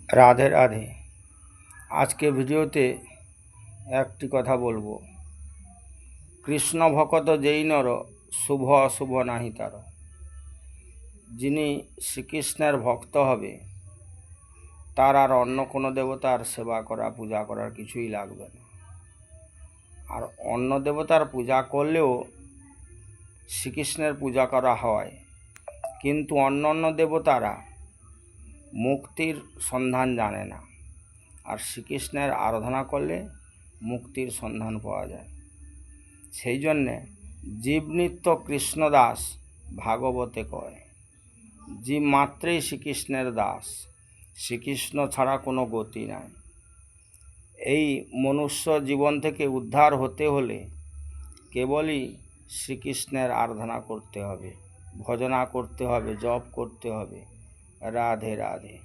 রাধে রাধে। আজকে ভিডিওতে একটি কথা বলবো। কৃষ্ণ ভকত যেই নর, শুভ অশুভ নাহি তার। যিনি শ্রীকৃষ্ণের ভক্ত হবে তার আর অন্য কোনো দেবতার সেবা করা, পূজা করার কিছুই লাগবে না। আর অন্য দেবতার পূজা করলেও শ্রীকৃষ্ণের পূজা করা হয়, কিন্তু অন্য অন্য দেবতারা মুক্তির সন্ধান জানে না, আর শ্রীকৃষ্ণের আরাধনা করলে মুক্তির সন্ধান পাওয়া যায়। সেই জন্যে জীবনিত্য কৃষ্ণদাস ভাগবতে কয়, জীব মাত্রেই শ্রীকৃষ্ণের দাস, শ্রীকৃষ্ণ ছাড়া কোনো গতি নাই। এই মনুষ্য জীবন থেকে উদ্ধার হতে হলে কেবলই শ্রীকৃষ্ণের আরাধনা করতে হবে, ভজনা করতে হবে, জপ করতে হবে। রাধে রাধে।